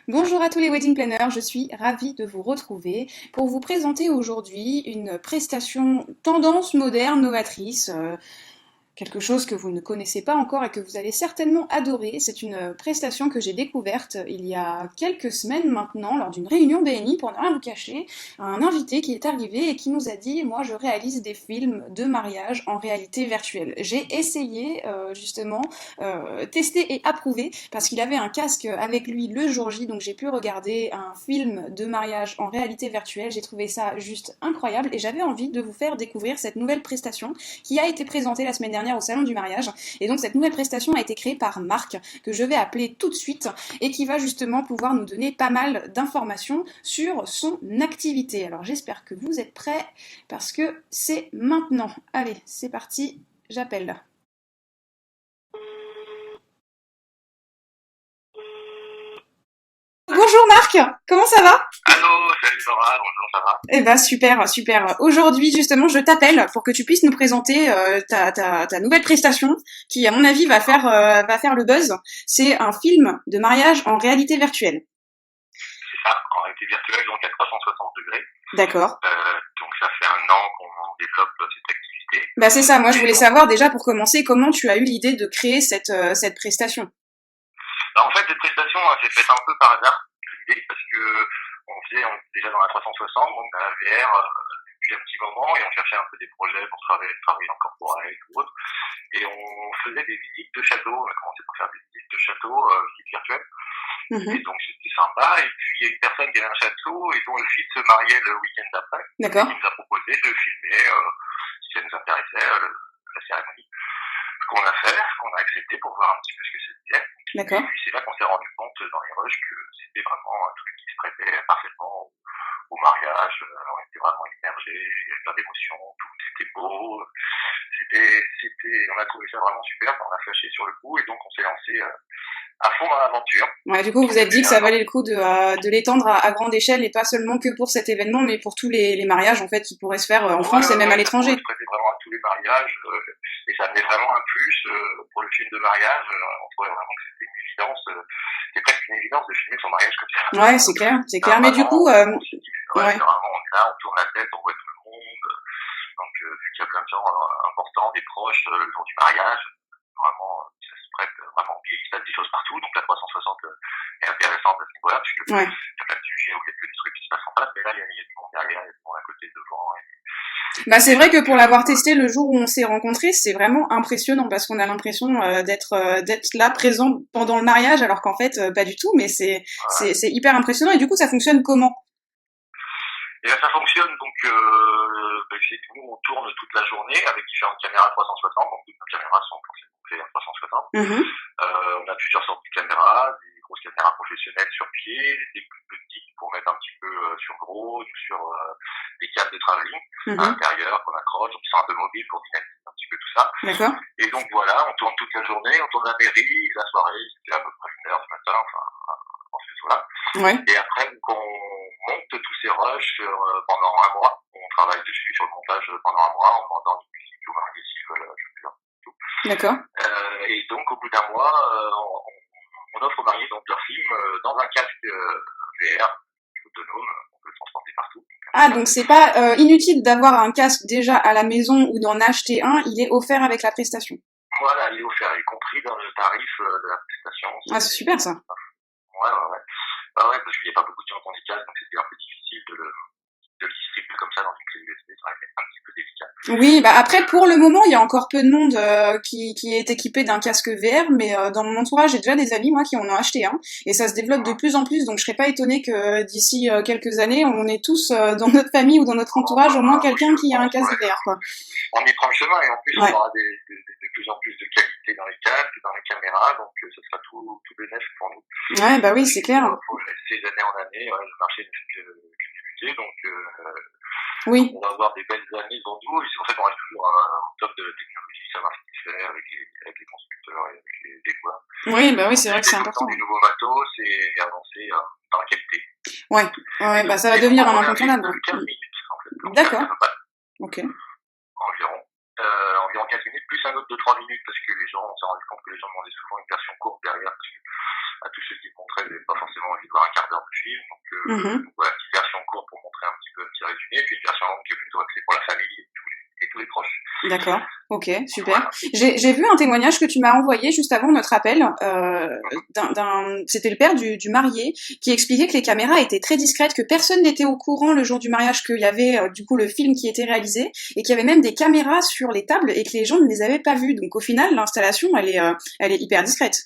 Bonjour à tous les wedding planners, je suis ravie de vous retrouver pour vous présenter aujourd'hui une prestation tendance moderne novatrice, quelque chose que vous ne connaissez pas encore et que vous allez certainement adorer. C'est une prestation que j'ai découverte il y a quelques semaines maintenant lors d'une réunion BNI, pour ne rien vous cacher, un invité qui est arrivé et qui nous a dit: moi je réalise des films de mariage en réalité virtuelle. J'ai essayé justement testé et approuvé parce qu'il avait un casque avec lui le jour J, donc j'ai pu regarder un film de mariage en réalité virtuelle. J'ai trouvé ça juste incroyable et j'avais envie de vous faire découvrir cette nouvelle prestation qui a été présentée la semaine dernière au salon du mariage. Et donc cette nouvelle prestation a été créée par Marc, que je vais appeler tout de suite, et qui va justement pouvoir nous donner pas mal d'informations sur son activité. Alors j'espère que vous êtes prêts, parce que c'est maintenant. Allez, c'est parti, j'appelle. Bonjour Marc, comment ça va? Allô, salut Laura, bonjour, ça va? Eh ben super, super. Aujourd'hui justement je t'appelle pour que tu puisses nous présenter ta nouvelle prestation qui à mon avis va faire le buzz. C'est un film de mariage en réalité virtuelle. C'est ça, en réalité virtuelle, donc à 360 degrés. D'accord. Donc ça fait un an qu'on développe cette activité. Bah c'est ça, moi je Et voulais donc, savoir déjà pour commencer comment tu as eu l'idée de créer cette prestation. en fait, cette prestation s'est faite un peu par hasard, l'idée, parce que on était déjà dans la 360, donc dans la VR, depuis un petit moment, et on cherchait un peu des projets pour travailler en corporate ou autre. Et on faisait des visites de châteaux, on a commencé par faire des visites de châteaux, visites virtuelles. Et Mhm. donc c'était sympa. Et puis il y a une personne qui avait un château et dont le fils se mariait le week-end d'après. Et D'accord. qui nous a proposé de filmer, si ça nous intéressait, la cérémonie. Ce qu'on a fait, ce qu'on a accepté pour voir un petit peu ce que c'était. Et D'accord. puis c'est là qu'on s'est rendu compte dans les rushs que c'était vraiment un truc qui se prêtait parfaitement au mariage. On était vraiment immergés, il y avait plein d'émotions, tout était beau. On a trouvé ça vraiment super, on a flashé sur le coup et donc on s'est lancé à fond dans l'aventure. Ouais, du coup vous vous êtes dit Depuis que ça un an. valait le coup de l'étendre à grande échelle et pas seulement que pour cet événement, mais pour tous les mariages en fait qui pourraient se faire en Ouais, France et ouais, même à ouais, ça pourrait l'étranger. se prêter vraiment à tous les mariages et ça amenait vraiment un plus pour le film de mariage. On trouvait vraiment que c'était une évidence, c'était presque une évidence de filmer son mariage comme ça. Ouais, c'est clair, c'est Là, clair. Mais du vraiment, coup, on s'est dit, ouais, ouais. c'est vraiment, on est là, on tourne la tête, on voit tout le monde. Donc, vu qu'il y a plein de gens importants, des proches, le jour du mariage, vraiment, ça se prête vraiment bien. Il se passe des choses partout, donc la 360 est intéressante à ce niveau-là, parce qu'il Ouais. y a plein de sujets où il y a que des trucs qui se passent en face, mais là, il y a du monde derrière, il y a du monde à côté, devant. Bah c'est Et vrai que donc, pour l'avoir testé le jour où on s'est rencontrés, c'est vraiment impressionnant parce qu'on a l'impression d'être là présent pendant le mariage alors qu'en fait pas du tout, mais voilà. c'est hyper impressionnant. Et du coup ça fonctionne comment? Et là, ça fonctionne, donc, c'est que nous, on tourne toute la journée avec différentes caméras 360, donc toutes nos caméras sont forcément clés à 360. Mhm. On a plusieurs sortes de caméras, des grosses caméras professionnelles sur pied, des plus petites pour mettre un petit peu sur drone ou sur des câbles de travelling à Mhm. l'intérieur qu'on accroche, donc qui sont un peu mobiles pour dynamiser un petit peu tout ça. D'accord. Et donc voilà, on tourne toute la journée, on tourne la mairie, la soirée, c'était à peu près 1 heure du matin, enfin, dans ces eaux-là. Ouais. Et après, donc, on monte tous ces rushs pendant un mois. On travaille dessus sur le montage pendant un mois, on demande une musique aux mariés s'ils veulent, je fais leur tout. D'accord. Et donc, au bout d'un mois, on offre aux mariés donc leur film dans un casque VR autonome, on peut le transporter partout. Donc, Ah donc c'est pas inutile d'avoir un casque déjà à la maison ou d'en acheter un, il est offert avec la prestation. voilà, il est offert, y compris dans le tarif de la prestation. Ah c'est super ça. Ouais, ouais, ouais. Bah ouais, parce qu'il n'y a pas beaucoup de gens qui ont des casques, donc c'était un peu difficile de le distribuer comme ça dans une clé USB, ça aurait été un petit peu délicat. Oui, bah Donc, après pour le moment il y a encore peu de monde qui est équipé d'un casque VR, mais dans mon entourage j'ai déjà des amis moi qui en ont acheté un et ça se développe de plus en plus, donc je serais pas étonnée que d'ici quelques années on ait tous dans notre famille ou dans notre entourage au moins bah, oui, quelqu'un je qui a un pense, casque ouais. VR quoi. On y prend le chemin et en plus on Ouais. aura de plus en plus de qualité dans les casques, dans les caméras, donc ce sera tout bénéfique pour nous. Ouais, bah oui Parce c'est qu'il clair. faut laisser d'année en année, ouais, le marché ne fait que débuter, donc Oui. on va avoir des belles années devant nous et c'est pour ça qu'on reste toujours au top de la technologie, savoir ce qui se fait avec les constructeurs et avec les joueurs. Oui, bah oui Donc c'est vrai que tester c'est tout le temps important. du nouveau matos et avancer dans la qualité. Ouais. Ouais, Et bah donc, ça va et donc devenir on un aurait un film incontournable. de 15 Ouais. minutes en fait, on cherche à D'accord. peu près Ok. environ. Environ 15 minutes, plus un autre de 3 minutes, parce que les gens, on s'est rendu compte que les gens demandaient souvent une version courte derrière, parce que à tous ceux qui me montraient, ils n'avaient pas forcément envie de voir un quart film. Mhm. Donc voilà, petite version courte pour montrer un petit résumé, puis une version longue qui est plutôt axée pour la famille et tous les proches. D'accord, ok, super. Voilà. J'ai vu un témoignage que tu m'as envoyé juste avant notre appel. C'était le père du marié qui expliquait que les caméras étaient très discrètes, que personne n'était au courant le jour du mariage, qu'il y avait du coup le film qui était réalisé et qu'il y avait même des caméras sur les tables et que les gens ne les avaient pas vues. Donc au final, l'installation, elle est hyper discrète.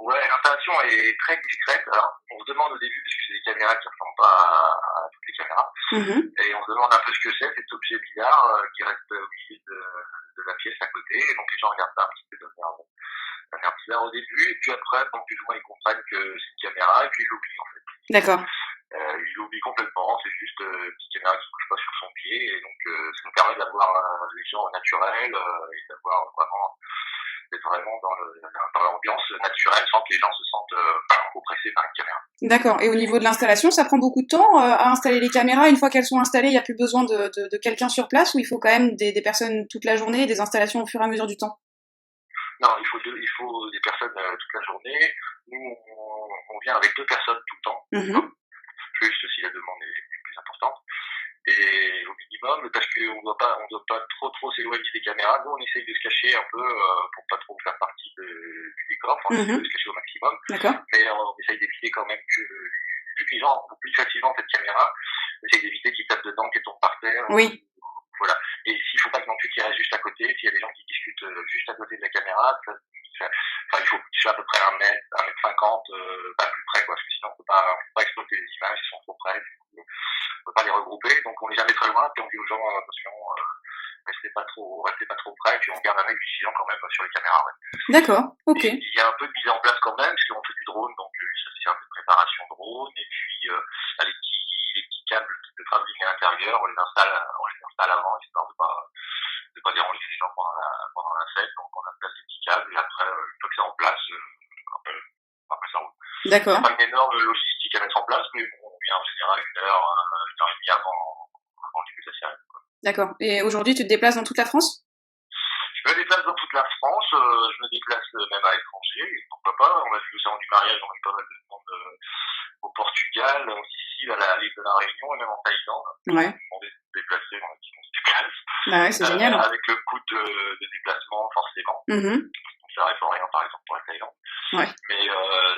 Ouais, l'installation est très discrète. Alors, on se demande au début, parce que c'est des caméras qui ne ressemblent pas à toutes les caméras, et on se demande un peu ce que c'est, cet objet bizarre qui reste au milieu de la pièce à côté, et donc les gens regardent ça un petit peu d'un air bizarre au début, et puis après, bon, plus ou moins, ils comprennent que c'est une caméra, et puis ils l'oublient en fait. D'accord. Ils l'oublient complètement, c'est juste une petite caméra qui ne bouge pas sur son pied, et donc ça nous permet d'avoir les gens au naturel, et d'avoir d'être vraiment dans l'ambiance naturelle sans que les gens se sentent oppressés par une caméra. D'accord. Et au niveau de l'installation, ça prend beaucoup de temps à installer les caméras. Une fois qu'elles sont installées, il n'y a plus besoin de quelqu'un sur place ou il faut quand même des personnes toute la journée et des installations au fur et à mesure du temps? Non, il faut des personnes toute la journée. Nous, on vient avec 2 personnes tout le temps, plus si la demande est plus importante. Et au minimum, parce qu'on ne doit pas trop s'éloigner des caméras. Nous, on essaye de se cacher un peu pour pas trop faire partie du décor, enfin, on essaye de se cacher au maximum. D'accord. Mais on essaye d'éviter quand même vu que les gens oublient facilement cette caméra, on essaye d'éviter qu'ils tapent dedans, qu'ils tombent par terre. Oui. Voilà. Et s'il faut pas non plus qu'ils restent juste à côté, s'il y a des gens qui discutent juste à côté de la caméra, il faut à peu près 1 mètre 50, pas plus près, quoi, parce que sinon on peut pas exploiter les images, ils sont trop près, on peut pas les regrouper, donc on est jamais très loin, puis on dit aux gens, attention, restez pas trop près, puis on garde un œil vigilant quand même sur les caméras, ouais. D'accord, ok. Et il y a un peu de mise en place quand même, parce qu'on fait du drone, donc ça c'est un peu de préparation drone, et puis les petits câbles de travelling à l'intérieur, on les installe avant, histoire de pas déranger les gens pendant la scène, donc on installe des petits câbles, et après, une fois que c'est en place, après ça roule. D'accord. C'est pas une énorme logistique à mettre en place, mais bon, on vient en général 1 heure et demie avant le début de la série. D'accord. Et aujourd'hui, tu te déplaces dans toute la France? Je me déplace dans toute la France, je me déplace même à l'étranger, et pourquoi pas, on a vu au salon du mariage, on a eu pas mal de monde au Portugal, en Sicile, à l'île de la Réunion, et même en Thaïlande. Ouais. On est déplacé, on a dit qu'on se déplace. Bah ouais, c'est génial. Avec le coût de déplacement, forcément. Donc ça reste rien, par exemple, pour la Thaïlande. Ouais. Mais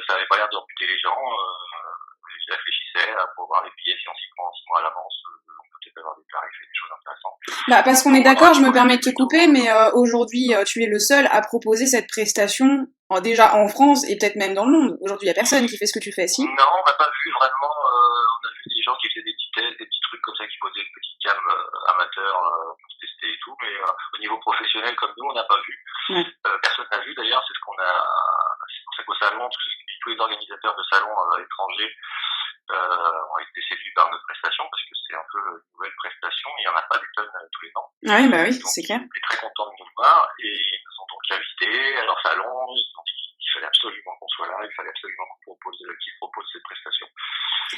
ça avait pas l'air de rebuter les gens. Ils réfléchissaient pour voir les billets, si on s'y prend 6 mois à l'avance, on peut peut-être avoir des tarifs et des choses intéressantes. Bah, parce qu'on est d'accord, je me permets de te couper, mais aujourd'hui, tu es le seul à proposer cette prestation, déjà en France et peut-être même dans le monde. Aujourd'hui, il n'y a personne qui fait ce que tu fais, si? Non, on n'a pas vu vraiment, on a vu des gens qui faisaient des petits tests, des petits trucs comme ça, qui posaient une petite cam amateur pour se tester et tout, mais au niveau professionnel comme nous, on n'a pas vu. Ouais. Personne n'a vu d'ailleurs, c'est pour ça qu'au salon, tous les organisateurs de salons étrangers ont été séduits par notre prestation, parce que c'est un peu une nouvelle prestation, il n'y en a pas des tonnes tous les ans. Oui, bah oui, donc, c'est clair. Ils étaient très contents de nous voir, et ils nous ont donc invités à leur salon, ils ont dit qu'il fallait absolument qu'on soit là, il fallait absolument qu'ils proposent cette prestation.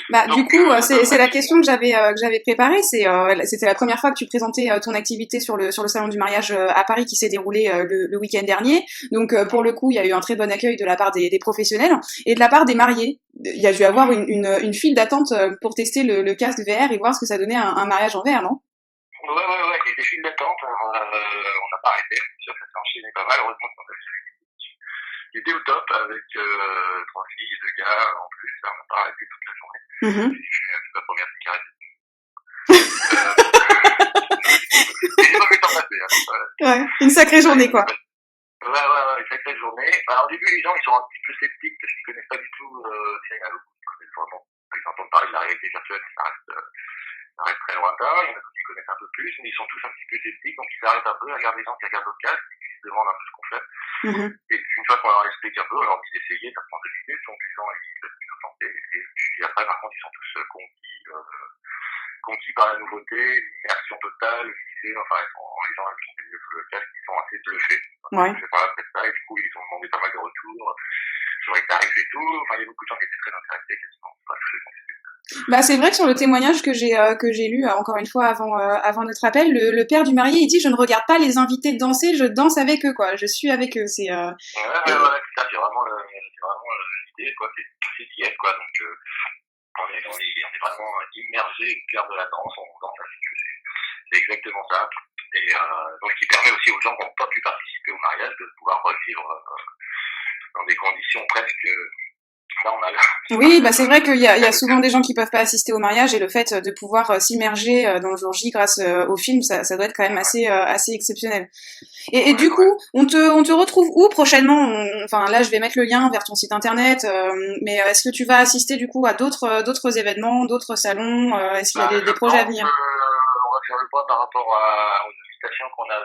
Bah, donc, du coup, c'est la question que j'avais préparée. C'était la première fois que tu présentais ton activité sur le salon du mariage à Paris qui s'est déroulé le week-end dernier. Donc, pour le coup, il y a eu un très bon accueil de la part des professionnels et de la part des mariés. Il y a dû avoir une file d'attente pour tester le casque VR et voir ce que ça donnait un mariage en VR, non? Ouais, il y a des files d'attente. On n'a pas arrêté. Ça s'est enchaîné pas mal. Heureusement qu'on a vu. Il était au top avec 3 filles et 2 gars en plus. On n'a pas arrêté toute la journée. C'est la première cigarette. J'ai pas vu le temps passer. Ouais, une sacrée journée, quoi. Ouais, une sacrée journée. Alors, au début, les gens, ils sont un petit peu sceptiques parce qu'ils connaissent pas du tout déjà, il y en a beaucoup qui connaissent vraiment. Ils entendent parler de la réalité virtuelle, mais ça reste très lointain. Il y en a d'autres qui connaissent un peu plus, mais ils sont tous un petit peu sceptiques, donc ils s'arrêtent un peu, ils regardent les gens qui regardent le casque, et puis ils se demandent un peu ce qu'on fait. Et puis, une fois qu'on leur explique un peu, on leur dit d'essayer, ça prend 2 minutes, donc les gens, ils peuvent plutôt tenter. Et puis après, par contre, ils sont tous conquis par la nouveauté, l'immersion totale, l'idée, enfin, les gens qui ont payé le casque, ils sont assez bluffés. Ouais. Je sais pas après ça, et du coup, ils ont demandé pas mal de retours sur les tarifs et tout. Enfin, il y a beaucoup de gens qui étaient très intéressés, quasiment. Bah, c'est vrai que sur le témoignage que j'ai lu encore une fois avant notre appel, le père du marié il dit je ne regarde pas les invités danser, je danse avec eux, quoi, je suis avec eux. C'est ouais, c'est ça, c'est vraiment l'idée, quoi, c'est d'y être, quoi, donc on est vraiment immergé au cœur de la danse, on danse avec eux, c'est exactement ça. Et donc, qui permet aussi aux gens qui n'ont pas pu participer au mariage de pouvoir revivre dans des conditions presque normales. Oui, bah c'est vrai qu'il y a souvent des gens qui peuvent pas assister au mariage et le fait de pouvoir s'immerger dans le jour J grâce au film, ça doit être quand même assez exceptionnel. Et du coup, on te retrouve où prochainement? Enfin, là, je vais mettre le lien vers ton site internet, mais est-ce que tu vas assister du coup à d'autres événements, d'autres salons? Est-ce qu'il y a des projets à venir? On va faire le point par rapport aux invitations qu'on a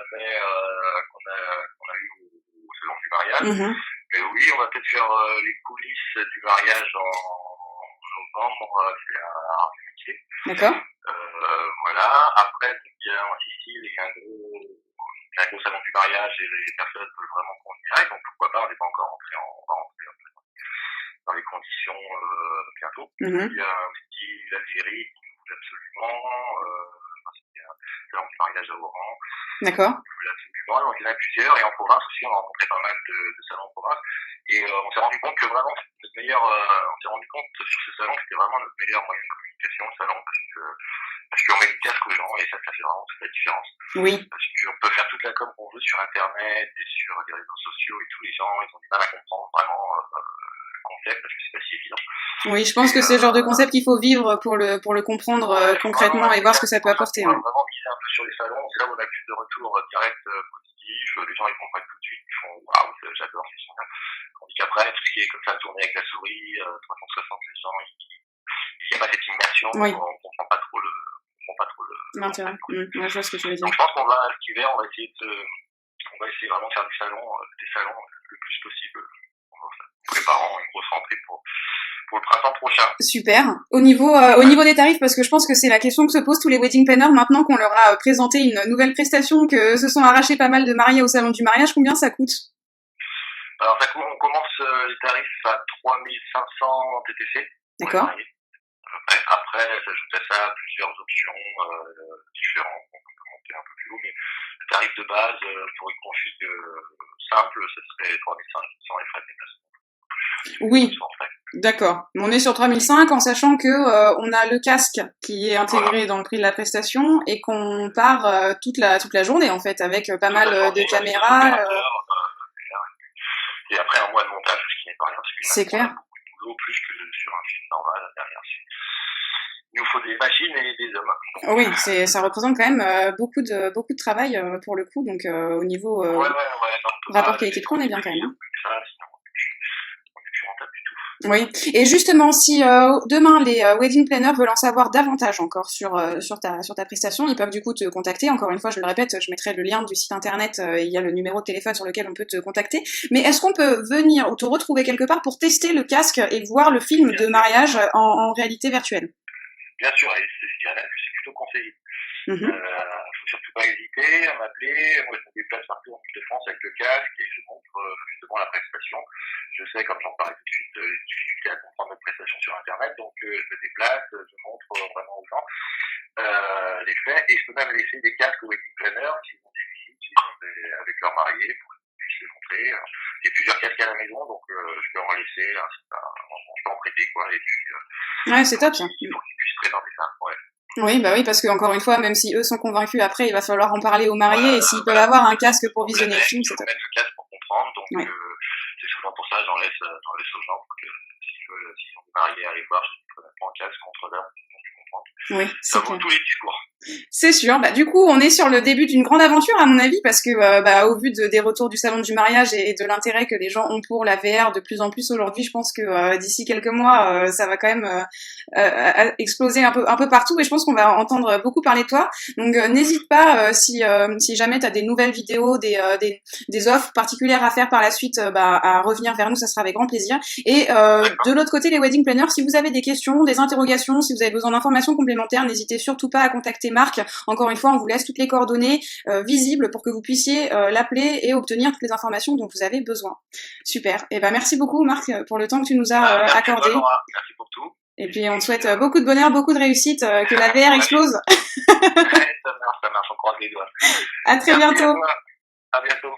eues au salon du mariage. Mm-hmm. Mais oui, on va peut-être faire les coulisses du mariage en novembre, c'est à Art du Métier. D'accord. Voilà. Après, il y a en Sicile, il y a un gros salon du mariage et les personnes veulent vraiment qu'on y aille, donc pourquoi pas, on n'est pas encore rentré, on va rentrer un peu dans les conditions bientôt. Mm-hmm. Il y a aussi l'Algérie qui nous voulait absolument, il y a un salon du mariage à Oran. D'accord. Donc il y en a plusieurs, et en province aussi, on a rencontré pas mal de salons en province, et on s'est rendu compte que vraiment, on s'est rendu compte sur ce salon que c'était vraiment notre meilleur moyen de communication au salon, parce qu'on met le casque aux gens, et ça fait vraiment toute la différence. Oui. Parce qu'on peut faire toute la com qu'on veut sur Internet, et sur les réseaux sociaux, et tous les gens, ils ont du mal à comprendre vraiment le concept, parce que c'est pas si évident. Oui, je pense que c'est le genre de concept qu'il faut vivre pour le comprendre concrètement et voir ce que ça peut apporter. On va vraiment miser un peu sur les salons, c'est là où on a plus de retours directs positifs, les gens ils comprennent tout de suite, ils font waouh, j'adore, c'est génial. Tandis qu'après, tout ce qui est comme ça, tourné avec la souris, 360, les gens, il n'y a pas cette immersion, oui. On comprend pas trop l'intérêt. Ouais, je vois ce que tu veux dire. Donc je pense qu'on va, cet hiver, on va essayer vraiment de faire des salons le plus possible, en préparant une grosse rentrée pour le printemps prochain. Super. Au niveau des tarifs, parce que je pense que c'est la question que se posent tous les wedding planners maintenant qu'on leur a présenté une nouvelle prestation, que se sont arrachés pas mal de mariés au salon du mariage, combien ça coûte? Alors on commence les tarifs à 3500 TTC. D'accord. Après, s'ajoute à ça plusieurs options différentes, on peut monter un peu plus haut, mais le tarif de base pour une config simple, ce serait 3500 sans les frais de déplacement. Oui. D'accord. On est sur 3005 en sachant que on a le casque qui est intégré dans le prix de la prestation et qu'on part toute la journée en fait avec pas mal de caméras. Et après un mois de montage, ce qui n'est pas rien. C'est clair. Beaucoup de boulot plus que sur un film normal derrière. Il nous faut des machines et des hommes. Oui, ça représente quand même beaucoup de travail pour le coup. Donc au niveau rapport qualité-prix, on est bien quand même. Oui, et justement, si demain les wedding planners veulent en savoir davantage encore sur ta prestation, ils peuvent du coup te contacter. Encore une fois, je le répète, je mettrai le lien du site internet, il y a le numéro de téléphone sur lequel on peut te contacter. Mais est-ce qu'on peut venir ou te retrouver quelque part pour tester le casque et voir le film de mariage en réalité virtuelle? Bien sûr, et je dirais que c'est plutôt conseillé. Faut surtout pas hésiter à m'appeler. Moi, je me déplace partout en Ile-de-France avec le casque et je montre justement la prestation. Je sais, comme j'en parlais tout de suite, les difficultés à comprendre notre prestation sur Internet, donc je me déplace, je montre vraiment aux gens les faits, et je peux même laisser des casques aux wedding planners qui ont des visites avec leurs mariés pour qu'ils puissent les montrer. J'ai plusieurs casques à la maison, donc je peux en laisser, je peux en prêter, quoi, et puis ouais, c'est top ça. Pour qu'ils puissent présenter ça, ouais. Oui, bah oui, parce que encore une fois, même si eux sont convaincus, après il va falloir en parler aux mariés, et s'ils peuvent avoir un casque pour visionner le film, c'est top. Mettre le casque pour comprendre, donc c'est souvent pour ça j'en laisse aux gens pour que s'ils ont des mariés à aller voir, je dis honnêtement en casque contre l'heure, ils vont mieux comprendre. Oui, ça vaut tous les discours. C'est sûr. Bah du coup, on est sur le début d'une grande aventure à mon avis, parce que au vu des retours du salon du mariage et de l'intérêt que les gens ont pour la VR de plus en plus aujourd'hui, je pense que d'ici quelques mois, ça va quand même exploser un peu partout, et je pense qu'on va entendre beaucoup parler de toi. Donc n'hésite pas si jamais tu as des nouvelles vidéos, des offres particulières à faire par la suite, à revenir vers nous, ça sera avec grand plaisir. Et de l'autre côté, les wedding planners, si vous avez des questions, des interrogations, si vous avez besoin d'informations complémentaires, n'hésitez surtout pas à contacter Marc. Encore une fois, on vous laisse toutes les coordonnées visibles pour que vous puissiez l'appeler et obtenir toutes les informations dont vous avez besoin. Super. Et merci beaucoup Marc pour le temps que tu nous as accordé. Merci pour tout. Et puis on te souhaite beaucoup de bonheur, beaucoup de réussite, que la VR explose. Ça marche, on croise les doigts. À très bientôt. À bientôt.